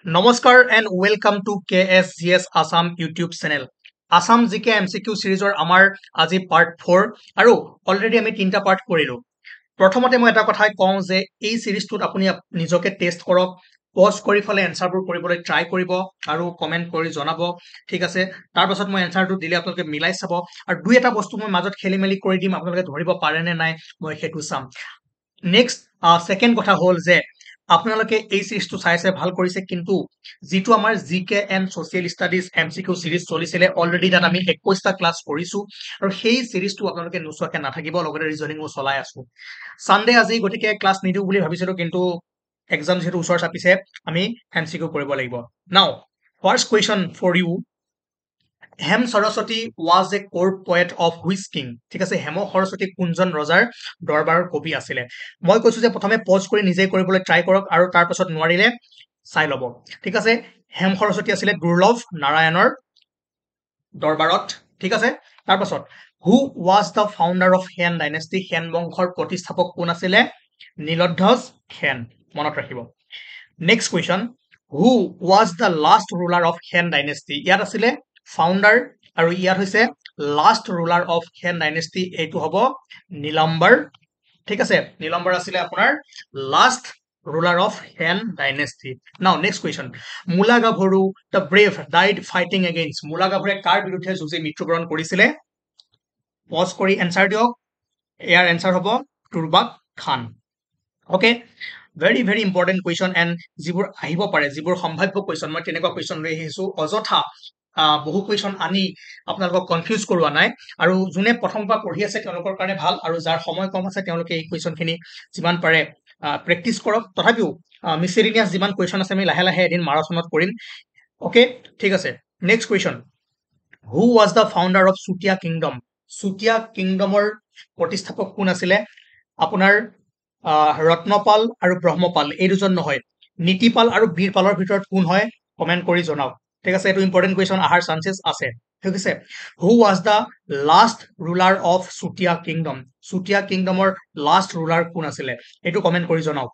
Namaskar and welcome to KSGS Assam YouTube channel. Assam GK MCQ series আমাৰ আজি part 4 আৰু already আমি তিনটা part কৰিলো। প্ৰথমতে মই এটা কথাই কওঁ যে এই সিৰিজটোত আপুনি নিজকে টেষ্ট কৰক, পজ কৰি ফলে এনসাৰবোৰ কৰিবলৈ ট্ৰাই কৰিব আৰু কমেন্ট কৰি জনাব, ঠিক আছে। তাৰ পাছত মই এনসাৰটো দিলে আপোনালোকে মিলাই চাব আৰু দুই এটা বস্তু মই মাজত খেলিমেলি কৰি দিম, আপোনালোকে ধৰিব পাৰে নে নাই মই সেইটো চাম। নেক্সট সেকেন্ড কথা হ'ল যে আপোনালোকে এই সিৰিজটো চাইছে ভাল কৰিছে, কিন্তু যেটো আমাৰ জিকে এণ্ড সোশিয়েল ষ্টাডিজ এমসিকিউ সিৰিজ চলিছিলে অলৰেডি তাত আমি 21টা ক্লাস কৰিছো আৰু সেই সিৰিজটো আপোনালোকে নোচোৱাকে নাথাকিব। লগতে ৰিজনিংও চলাই আছো। সানডে আজি গতিকে ক্লাস নিদিও বুলি ভাবিছিলো, কিন্তু এক্সাম যেহেতু ওচৰ চাপিছে আমি এমসিকিউ কৰিব লাগিব। Now first question for you. Hem Saraswati was a court poet of which king? ঠিক আছে, হেম সৰস্বতী কোনজন ৰজাৰ দৰবাৰৰ কবি আছিলে। মই কৈছো যে প্ৰথমে পজ কৰি নিজে কৰিবলৈ ট্ৰাই কৰক আৰু তাৰ পাছত নোৱাৰিলে চাই ল'ব, ঠিক আছে। হেম সৰস্বতী আছিলে দুৰ্লভ নাৰায়ণৰ দৰবাৰত, ঠিক আছে। তাৰ পাছত who was the founder of Sen dynasty? Sen বংশৰ প্ৰতিষ্ঠাপক কোন আছিলে? নীলধ্বজ সেন, মনত ৰাখিব। Next question, who was the last ruler of Sen dynasty? ইয়াত আছিলে ফাউণ্ডাৰ আৰু ইয়াত হৈছে last ruler of Sen dynasty, এইটো হ'ব নীলাম্বৰ, ঠিক আছে। নীলাম্বৰ আছিলে আপোনাৰ last ruler of Han dynasty. Now next question. Mula Gabhoru the brave died fighting against? Mula Gabhore কাৰ বিৰুদ্ধে যুঁজি মৃত্যুবৰণ কৰিছিলে? পজ কৰি এনসাৰ দিয়ক। ইয়াৰ এনসাৰ হ'ব Turbak Khan. Okay, very very important question and যিবোৰ আহিব পাৰে, যিবোৰ সম্ভাৱ্য কুৱেশ্যন, মই তেনেকুৱা কুৱেশ্যন লৈ আহিছো। অযথা বহু কুৱেশ্যন আনি আপোনালোকক কনফিউজ কৰোৱা নাই, আৰু যোনে প্ৰথমবাৰ পঢ়ি আছে তেওঁলোকৰ কাৰণে ভাল, আৰু যাৰ সময় কম আছে তেওঁলোকে এই কুৱেশ্যনখিনি যিমান পাৰে প্ৰেক্টিছ কৰক। তথাপিও মিছলিনিয়াছ যিমান কুৱেশ্যন আছে আমি লাহে লাহে এদিন মাৰাথনত কৰিম। ওকে, ঠিক আছে। Next question, who was the founder of Chutiya kingdom? Chutiya কিংডমৰ প্ৰতিষ্ঠাপক কোন আছিলে? আপোনাৰ ৰত্নপাল আৰু ব্ৰহ্মপাল, এই দুজন নহয়। নীতিপাল আৰু বীৰপালৰ ভিতৰত কোন হয়? কমেণ্ট কৰি জনাওক, ঠিক আছে। এইটো ইম্পৰ্টেণ্ট কুৱেশ্যন অহাৰ চান্সেছ আছে, ঠিক আছে। Who was the last ruler of Chutiya kingdom? Chutiya কিংডমৰ লাষ্ট ৰুলাৰ কোন আছিলে? এইটো কমেণ্ট কৰি জনাওক,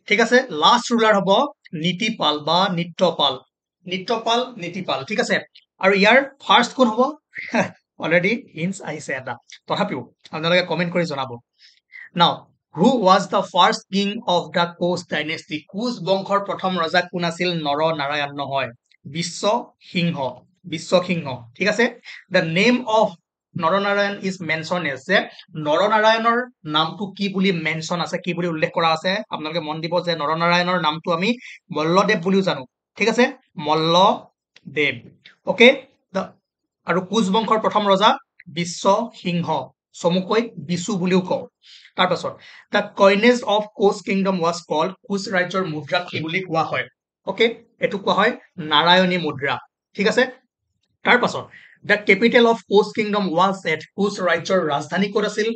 ঠিক আছে। লাষ্ট ৰুলাৰ হ'ব নীতিপাল বা নিত্যপাল, নিত্যপাল নীতিপাল, ঠিক আছে। আৰু ইয়াৰ ফাৰ্ষ্ট কোন হ'ব? অলৰেডি হিন্টছ আহিছে এটা, তথাপিও আপোনালোকে কমেণ্ট কৰি জনাব। নাও who was the first king of the Koch dynasty? Koch বংশৰ প্ৰথম ৰজা কোন আছিল? নৰ নাৰায়ণ নহয়, বিশ্ব সিংহ, বিশ্ব সিংহ, ঠিক আছে। The name of Naranarayan is mention as? যে নৰনাৰায়ণৰ নামটো কি বুলি মেনচন আছে, কি বুলি উল্লেখ কৰা আছে? আপোনালোকে মন দিব যে নৰনাৰায়ণৰ নামটো আমি মল্লদেৱ বুলিও জানো, ঠিক আছে, মল্লদেৱ। ওকে, আৰু কোচ বংশৰ প্ৰথম ৰজা বিশ্ব সিংহ, চমুকৈ বিচু বুলিও কওঁ। তাৰ পাছত the coinage of Koch kingdom was called? Koch ৰাজ্যৰ মুদ্ৰাক কি বুলি কোৱা হয়? ওকে, এইটো কোৱা হয় নাৰায়ণী মুদ্ৰা, ঠিক আছে। তাৰ পাছত the capital of Koch kingdom was at? Koch ৰাজ্যৰ ৰাজধানী ক'ত আছিল?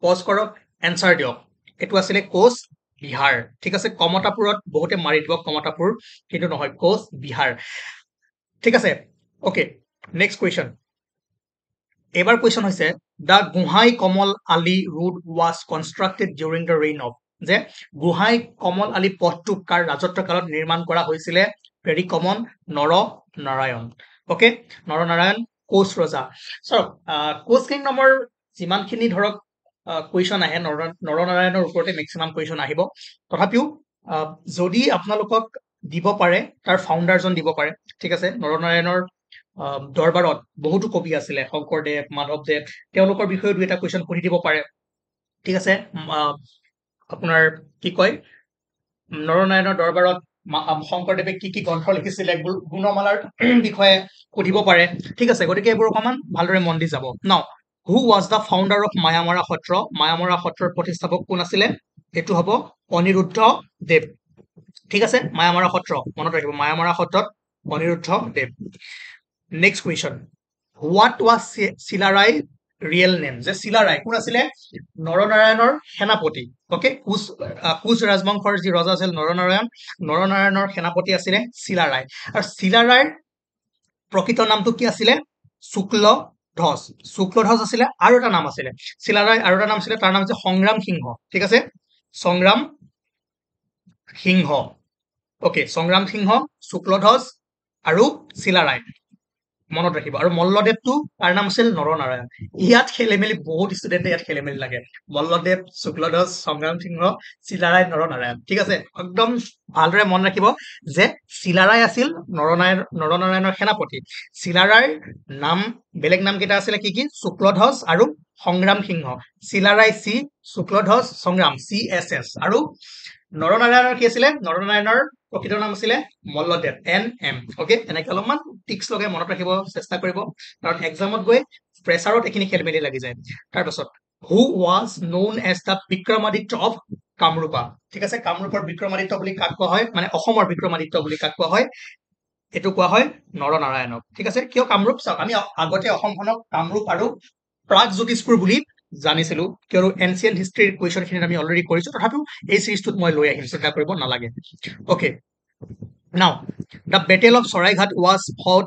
পজ কৰক, এনসাৰ দিয়ক। এইটো আছিলে কোচ বিহাৰ, ঠিক আছে। কমতাপুৰত বহুতে মাৰি দিব কমতাপুৰ, কিন্তু নহয়, কোচ বিহাৰ, ঠিক আছে। Okay, next question. এবাৰ কুৱেশ্যন হৈছে the Gohain Kamal Ali road was constructed during the reign of? যে গোহাঁই কমল আলী পথটো কাৰ ৰাজত্ব কালত নিৰ্মাণ কৰা হৈছিলে? ভেৰি কমন, নৰ নাৰায়ণ। ওকে, নৰনাৰায়ণ কোচ ৰজা। চাওক, কোচ কিংডমৰ যিমানখিনি ধৰক কুৱেশ্যন আহে নৰনাৰায়ণৰ ওপৰতে মেক্সিমাম কুৱেশ্যন আহিব। তথাপিও যদি আপোনালোকক দিব পাৰে তাৰ ফাউণ্ডাৰজন দিব পাৰে, ঠিক আছে। নৰনাৰায়ণৰ দৰবাৰত বহুতো কবি আছিলে, শংকৰদেৱ, মাধৱদেৱ, তেওঁলোকৰ বিষয়ে দুই এটা কুৱেশ্যন সুধি দিব পাৰে, ঠিক আছে। আপোনাৰ কি কয়, নৰনাৰায়ণৰ দৰবাৰত শংকৰদেৱে কি কি গ্ৰন্থ লিখিছিলে, গুণমালাৰ বিষয়ে সুধিব পাৰে, ঠিক আছে। গতিকে এইবোৰ অকণমান ভালদৰে মন দি যাব। Now who was the founder of Mayamara Satra? Mayamara সত্ৰৰ প্ৰতিষ্ঠাপক কোন আছিলে? এইটো হ'ব অনিৰুদ্ধ দেৱ, ঠিক আছে। মায়ামৰা সত্ৰ মনত ৰাখিব, মায়ামৰা সত্ৰত Aniruddha Dev. Next question, what was Chilarai real name? যে চিলাৰায় কোন আছিলে? নৰনাৰায়ণৰ সেনাপতি। ওকে, কোচ ৰাজবংশৰ যি ৰজা আছিল নৰনাৰায়ণ, নৰনাৰায়ণৰ সেনাপতি আছিলে চিলাৰায়। আৰু চিলাৰায়ৰ প্ৰকৃত নামটো কি আছিলে? শুক্লধ্বজ, শুক্লধ্বজ আছিলে। আৰু এটা নাম আছিলে চিলাৰায়, আৰু এটা নাম আছিলে, তাৰ নাম হৈছে সংগ্ৰাম সিংহ, ঠিক আছে, সংগ্ৰাম সিংহ। ওকে সংগ্ৰাম সিংহ শুক্লধ্বজ আৰু চিলাৰায় মনত ৰাখিব আৰু মল্লদেৱটো তাৰ নাম আছিল নৰনাৰায়ণ ইয়াত খেলি মেলি বহুত ষ্টুডেণ্টে ইয়াত খেলি মেলি লাগে মল্লদেৱ শুক্লধ্বজ সংগ্ৰাম সিংহ চিলাৰায় নৰনাৰায়ণ ঠিক আছে একদম ভালদৰে মন ৰাখিব যে চিলাৰায় আছিল নৰনাৰায়ণৰ সেনাপতি চিলাৰায়ৰ নাম বেলেগ নাম কেইটা আছিলে কি কি শুক্লধ্বজ আৰু সংগ্ৰাম সিংহ চিলাৰায় চি শুক্লধ্বজ সংগ্ৰাম CSS আৰু নৰনাৰায়ণৰ কি আছিলে নৰনাৰায়ণৰ প্ৰকৃত নাম আছিলে মল্লদেৱ NM ওকে এনেকে অলপমান টিক্স লগাই মনত ৰাখিব চেষ্টা কৰিব কাৰণ এক্সামত গৈ প্ৰেছাৰত এইখিনি খেলি মেলি লাগি যায় তাৰপাছত who was known as the Vikramaditya of Kamarupa ঠিক আছে কামৰূপৰ বিক্ৰমাদিত্য বুলি কাক কোৱা হয় মানে অসমৰ বিক্ৰমাদিত্য বুলি কাক কোৱা হয় এইটো কোৱা হয় নৰনাৰায়ণক ঠিক আছে কিয় কামৰূপ চাওক আমি আগতে অসমখনক কামৰূপ আৰু প্ৰাগজ্যোতিষপুৰ বুলি জানিছিলো কিয়নো এনচিয়েন্ট হিষ্ট্ৰীৰ কুৱেশ্যনখিনিত আমি অলৰেডি কৰিছো তথাপিও এই চিৰিজটোত মই লৈ আহিম চিন্তা কৰিব নালাগে okay now the battle of Saraighat was fought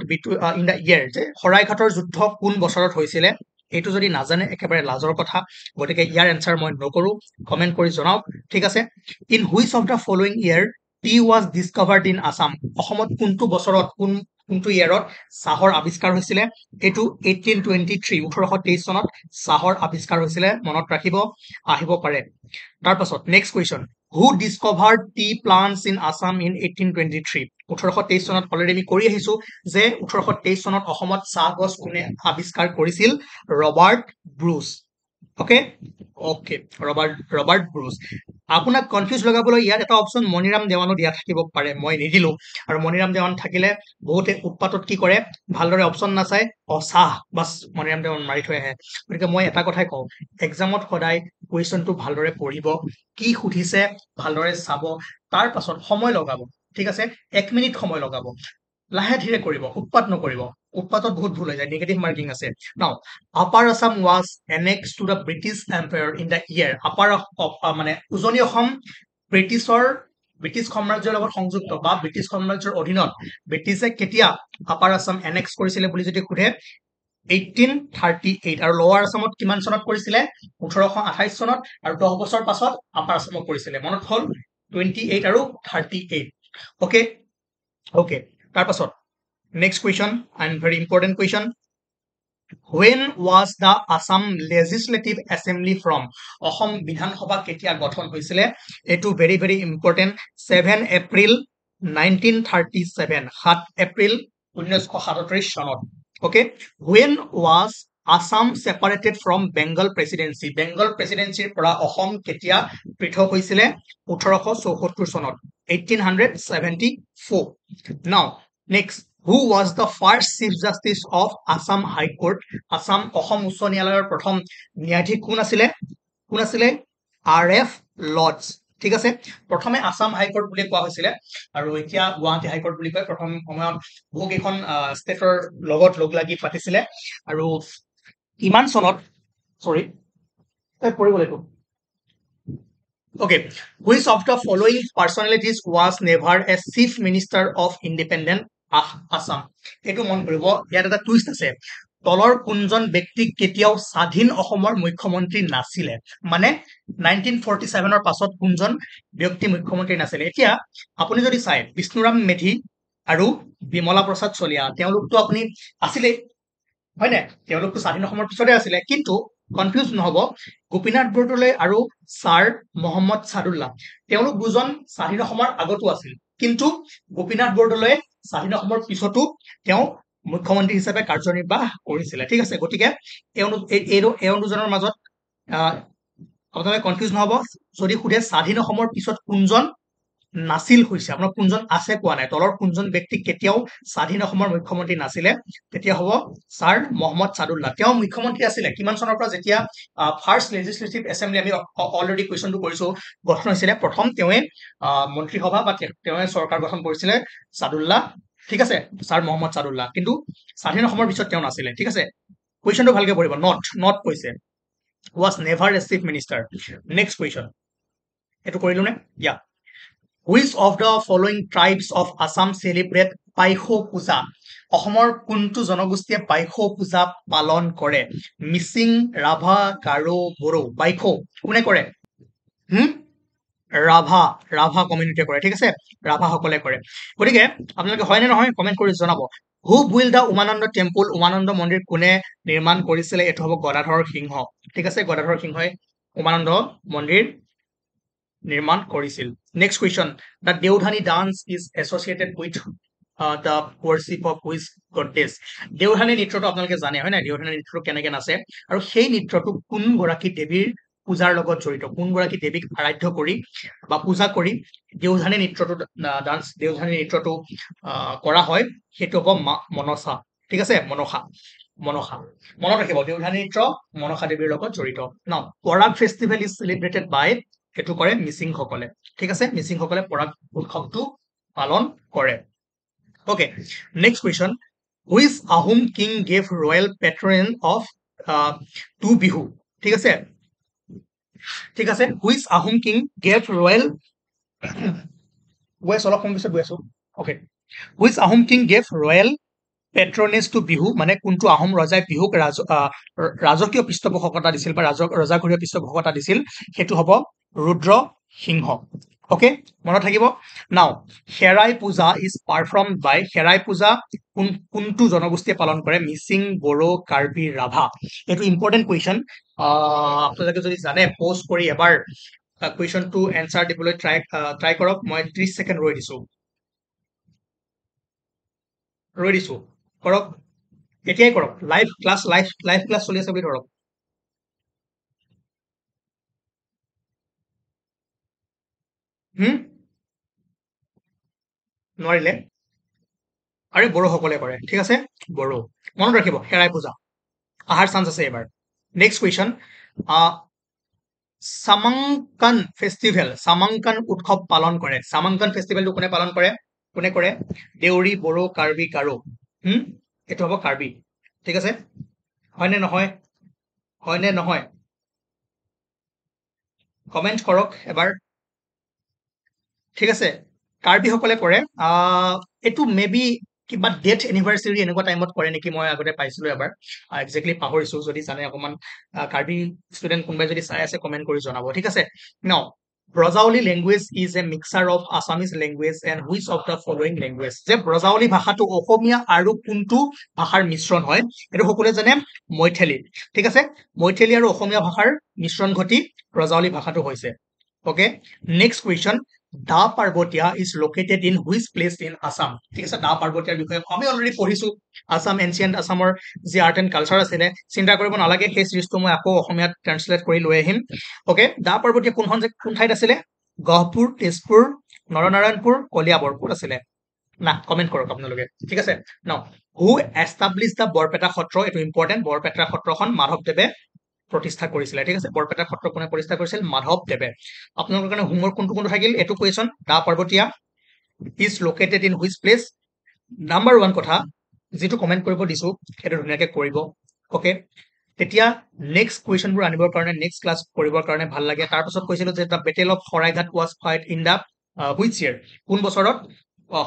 in the year যে শৰাইঘাটৰ যুদ্ধ কোন বছৰত হৈছিলে এইটো যদি নাজানে একেবাৰে লাজৰ কথা গতিকে ইয়াৰ এনচাৰ মই নকৰো কমেন্ট কৰি জনাওক ঠিক আছে in which of the following year T was discovered in Assam অসমত কোনটো বছৰত কোনটো ইয়েৰত চাহৰ আৱিষ্কাৰ হৈছিলে এইটো 1823 1823 চনত চাহৰ আৱিষ্কাৰ হৈছিলে মনত ৰাখিব আহিব পাৰে তাৰপাছত next question who discovered tea plants in Assam in 1823 1823 চনত অলৰেডি আমি কৰি আহিছো যে 1823 চনত অসমত চাহ গছ কোনে আৱিষ্কাৰ কৰিছিল Robert Bruce okay okay Robert Bruce আপোনাক কনফিউজ লগাবলৈ ইয়াত এটা অপশ্যন মণিৰাম দেৱানো দিয়া থাকিব পাৰে মই নিদিলো আৰু মণিৰাম দেৱান থাকিলে বহুতে উৎপাতত কি কৰে ভালদৰে অপশ্যন নাচাই চাহ বাছ মণিৰাম দেৱান মাৰি থৈ আহে গতিকে মই এটা কথাই কওঁ এক্সামত সদায় কুৱেশ্যনটো ভালদৰে পঢ়িব কি সুধিছে ভালদৰে চাব তাৰ পাছত সময় লগাব ঠিক আছে 1 মিনিট সময় লগাব লাহে ধীৰে কৰিব উৎপাত নকৰিব উৎপাতত বহুত ভুল হৈ যায় নিগেটিভ মাৰ্কিং আছে now upper Assam was annex to the British empire in the year upper মানে উজনি অসম ব্ৰিটিছ সাম্ৰাজ্যৰ লগত সংযুক্ত বা ব্ৰিটিছ সাম্ৰাজ্যৰ অধীনত ব্ৰিটিছে কেতিয়া আপাৰ আছাম এনেক্স কৰিছিলে বুলি যদি সোধে 1838 আৰু লোৱাৰ আছামত কিমান চনত কৰিছিলে 1828 চনত আৰু 10 বছৰ পাছত আপাৰ আছামত কৰিছিলে মনত হ'ল 28 আৰু 38 ওকে ওকে তাৰপাছত next question and very important question when was the Assam Legislative Assembly from Asom বিধানসভা কেতিয়া গঠন হৈছিলে এইটো very very important 7 April 1937 7 April 1937 চনত okay when was Assam separated from Bengal presidency Bengal প্ৰেচিডেন্সিৰ পৰা অসম কেতিয়া পৃথক হৈছিলে 1874 চনত 1874 now next who was the first chief justice of Assam High Court Assam Assam উচ্চ ন্যায়ালয়ৰ প্ৰথম ন্যায়াধীশ কোন আছিলে RF লৰ্ডছ ঠিক আছে প্ৰথমে আসাম হাইকোৰ্ট বুলি কোৱা হৈছিলে আৰু এতিয়া গুৱাহাটী হাইকোৰ্ট বুলি কয় প্ৰথম সময়ত বহুকেইখন ষ্টেটৰ লগত লগ লাগি পাতিছিলে আৰু কিমান চনত সৰি পৰিব লাগিব Okay, which of the following personalities was never a chief minister of independent Assam? এইটো মন কৰিব ইয়াত এটা টুইষ্ট আছে তলৰ কোনজন ব্যক্তি কেতিয়াও স্বাধীন অসমৰ মুখ্যমন্ত্ৰী নাছিলে মানে 1947 ৰ পাছত কোনজন ব্যক্তি মুখ্যমন্ত্ৰী নাছিলে এতিয়া আপুনি যদি চাই বিষ্ণুৰাম মেধি আৰু বিমলা প্ৰসাদ চলিহা তেওঁলোকটো আপুনি আছিলে হয় না তেওঁলোকটো স্বাধীন অসমৰ পিছতে আছিলে কিন্তু কনফিউজ নহব গোপীনাথ বৰদলৈ আৰু স্যাৰ মোহাম্মদ সাদুল্লাহ তেওঁলোক দুজন স্বাধীন অসমৰ আগতো আছিল কিন্তু গোপীনাথ বৰদলৈ স্বাধীন অসমৰ পিছতো তেওঁ মুখ্যমন্ত্ৰী হিচাপে কাৰ্যনিৰ্বাহ কৰিছিলে ঠিক আছে গতিকে এওঁ দুজনৰ মাজত আপোনালোকে কনফিউজ নহব যদি সুধে স্বাধীন অসমৰ পিছত কোনজন নাছিল হৈছে আপোনাৰ কোনজন আছে কোৱা নাই তলৰ কোনজন ব্যক্তি কেতিয়াও স্বাধীন অসমৰ মুখ্যমন্ত্ৰী নাছিলে তেতিয়া হ'ব স্যাৰ মোহাম্মদ সাদুল্লাহ তেওঁ মুখ্যমন্ত্ৰী আছিলে কিমান চনৰ পৰা যেতিয়া ফাৰ্ষ্ট লেজিসলেটিভ এছেম্বলি আমি অলৰেডি কুৱেশ্যনটো কৰিছো গঠন হৈছিলে প্ৰথম তেওঁৱে মন্ত্ৰীসভা বা তেওঁৱে চৰকাৰ গঠন কৰিছিলে সাদুল্লাহ ঠিক আছে স্যাৰ মোহাম্মদ সাদুল্লাহ কিন্তু স্বাধীন অসমৰ পিছত তেওঁ নাছিলে ঠিক আছে কুৱেশ্যনটো ভালকে পঢ়িব নট কৈছে was never a chief minister next question এটো কৰিলো নে yeah which of the following tribes of Assam celebrate পাইখো পূজা অসমৰ কোনটো জনগোষ্ঠীয়ে পাইখো পূজা পালন কৰে মিচিং ৰাভা গাৰো বড়ো পাইখো কোনে কৰে ৰাভা ৰাভা কমিউনিটিয়ে কৰে, ঠিক আছে, ৰাভাসকলে কৰে। গতিকে আপোনালোকে হয় নে নহয় কমেণ্ট কৰি জনাব। হু build the Umananda temple, Umananda মন্দিৰ কোনে নিৰ্মাণ কৰিছিলে? এইটো হ'ব গদাধৰ সিংহ, ঠিক আছে, গদাধৰ সিংহই উমানন্দ মন্দিৰ নিৰ্মাণ কৰিছিল। Next question, the Deodhani dance is associated with the worship of which goddess? Deodhani নৃত্যটো আপোনালোকে জানে হয় নাই, দেওধানী নৃত্যটো কেনেকে নাচে আৰু সেই নৃত্যটো কোনগৰাকী দেৱীৰ পূজাৰ লগত জড়িত, কোনগৰাকী দেৱীক আৰাধ্য কৰি বা পূজা কৰি দেওধানী নৃত্যটো ডান্স দেওধানী নৃত্যটো কৰা হয়, সেইটো হ'ব মা মনসা, ঠিক আছে, মনসা মনসা মনত ৰাখিব, দেওধানী নৃত্য মনসা দেৱীৰ লগত জড়িত। নাও পৰাগ ফেষ্টিভেল ইজ চেলিব্ৰেটেড বাই, এইটো কৰে মিচিংসকলে, ঠিক আছে, মিচিংসকলে পৰাগ উৎসৱটো পালন কৰে। Okay, next question. Which Ahom king gave royal patron of to Bihu? ঠিক আছে, ঠিক আছে, which Ahom king gave royal অলপ সময় পিছত গৈ আছো। Okay, which Ahom king gave royal patronage to Bihu, মানে কোনটো আহোম ৰজাই বিহুক ৰাজকীয় পৃষ্ঠপোষকতা দিছিল বা ৰজাঘৰীয়া পৃষ্ঠপোষকতা দিছিল, সেইটো হ'ব ৰুদ্ৰ সিংহ। অকে, মনত থাকিব। নাও হেৰাই পূজা ইজ পাৰফৰ্ম বাই, হেৰাই পূজা কোনটো জনগোষ্ঠীয়ে পালন কৰে? মিচিং, বড়ো, কাৰ্বি, ৰাভা। এইটো ইম্পৰ্টেণ্ট কুৱেশ্যন, আপোনালোকে যদি জানে প'ষ্ট কৰি এবাৰ কুৱেশ্যনটো এনচাৰ দিবলৈ ট্ৰাই কৰক। মই 30 ছেকেণ্ড ৰৈ দিছো কৰক, এতিয়াই কৰক, লাইভ ক্লাছ চলি আছে বুলি ধৰক। নোৱাৰিলে? আৰে বড়োসকলে কৰে, ঠিক আছে, বড়ো। মনত ৰাখিব, হেৰাই পূজা আহাৰ চান্স আছে এবাৰ। নেক্সট কুৱেশ্যন, চামাংকান ফেষ্টিভেল, চামাংকান উৎসৱ পালন কৰে, চামাংকান ফেষ্টিভেলটো কোনে পালন কৰে? কোনে কৰে? দেউৰী, বড়ো, কাৰ্বি, গাৰো। এইটো হ'ব কাৰ্বি, ঠিক আছে, হয়নে নহয়? হয়নে নহয় কমেণ্ট কৰক এবাৰ, ঠিক আছে, কাৰ্বিসকলে কৰে। এইটো মে বি কিবা ডেথ এনিভাৰ্চাৰী এনেকুৱা টাইমত কৰে নেকি, মই আগতে পাইছিলো এবাৰ, একজেক্টলি পাহৰিছো, যদি জানে অকমান কাৰ্বি ষ্টুডেণ্ট কোনোবাই যদি চাই আছে কমেণ্ট কৰি জনাব, ঠিক আছে। নাও Brajavali language is a mixer of Assamese language and which of the following language? যে ব্ৰজাৱলী ভাষাটো অসমীয়া আৰু কোনটো ভাষাৰ মিশ্ৰণ হয়? এইটো সকলোৱে জানে, মৈথিলী, ঠিক আছে, মৈথিলী আৰু অসমীয়া ভাষাৰ মিশ্ৰণ ঘটি ব্ৰজাৱলী ভাষাটো হৈছে। Okay, next question, the Parbatia is located in which place in Assam? ঠিক আছে, দা পাৰ্বতীয়াৰ বিষয়ে আমি অলৰেডি পঢ়িছো, আছাম এনচিয়েণ্ট আছামৰ যি আৰ্ট এণ্ড কালচাৰ আছিলে, চিন্তা কৰিব নালাগে, সেই চিৰিজটো মই আকৌ অসমীয়াত ট্ৰান্সলেট কৰি লৈ আহিম। অকে, দা পাৰ্বতীয়া কোন ঠাইত আছিলে? গহপুৰ, তেজপুৰ, নৰনাৰায়ণপুৰ, কলিয়াবৰ, ক'ত আছিলে? না কমেণ্ট কৰক আপোনালোকে, ঠিক আছে। নাও হু এষ্টাব্লিছ দ্য বৰপেটা সত্ৰ? এইটো ইম্পৰ্টেণ্ট, বৰপেটা সত্ৰখন মাধৱদেৱে প্ৰতিষ্ঠা কৰিছিলে, ঠিক আছে, বৰপেটা সত্ৰ কোনে প্ৰতিষ্ঠা কৰিছিল? মাধৱদেৱে। আপোনালোকৰ কাৰণে হোমৱৰ্ক কোনটো থাকিল? এইটো question, the Parbatia is located in which place? Number 1 কথা, যিটো কমেণ্ট কৰিব দিছো সেইটো ধুনীয়াকে কৰিব। অকে, তেতিয়া নেক্সট কুৱেশ্যনবোৰ আনিবৰ কাৰণে, নেক্সট ক্লাছ কৰিবৰ কাৰণে ভাল লাগে। তাৰপাছত কৈছিলো যে the battle of Saraighat was fight in the which year? কোন বছৰত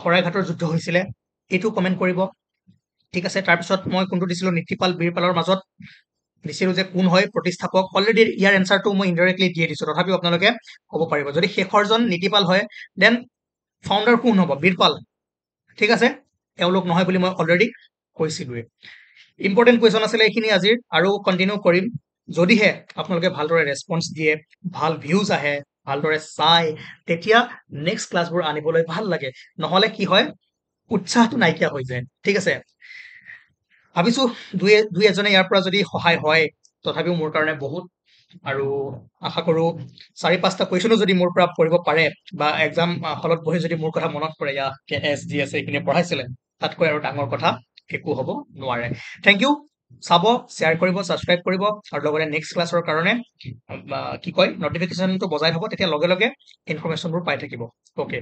শৰাইঘাটৰ যুদ্ধ হৈছিলে? এইটো কমেণ্ট কৰিব, ঠিক আছে। তাৰপিছত মই কোনটো দিছিলো, নীতিপাল বীৰপালৰ মাজত দিছিলো যে কোন হয় প্ৰতিষ্ঠাপক? অলৰেডি ইয়াৰ এনচাৰটো মই ইনডাইৰেক্টলি দিয়ে দিছো, তথাপিও আপোনালোকে ক'ব পাৰিব। যদি শেষৰজন নীতিপাল হয় দেন ফাউণ্ডাৰ কোন হ'ব? বীৰপাল, ঠিক আছে, এওঁলোক নহয় বুলি মই অলৰেডি কৈছিলোৱে। ইম্পৰ্টেণ্ট কুৱেশ্যন আছিলে এইখিনি আজিৰ, আৰু কণ্টিনিউ কৰিম যদিহে আপোনালোকে ভালদৰে ৰেছপন্স দিয়ে, ভাল ভিউজ আহে, ভালদৰে চাই, তেতিয়া নেক্সট ক্লাছবোৰ আনিবলৈ ভাল লাগে। নহলে কি হয়, উৎসাহটো নাইকিয়া হৈ যায়, ঠিক আছে। ভাবিছো দুই এজনে ইয়াৰ পৰা যদি সহায় হয়, তথাপিও মোৰ কাৰণে বহুত, আৰু আশা কৰো 4-5টা কুৱেশ্যনো যদি মোৰ পৰা পঢ়িব পাৰে, বা এক্সাম হলত বহি যদি মোৰ কথা মনত পৰে, এছ ডি এছ এইখিনি পঢ়াইছিলে, তাতকৈ আৰু ডাঙৰ কথা একো হ'ব নোৱাৰে। থেংক ইউ, চাব, শ্বেয়াৰ কৰিব, ছাবস্ক্ৰাইব কৰিব, আৰু লগতে নেক্সট ক্লাছৰ কাৰণে কি কয় নটিফিকেশ্যনটো বজাই থ'ব, তেতিয়া লগে লগে ইনফৰমেশ্যনবোৰ পাই থাকিব। অ'কে।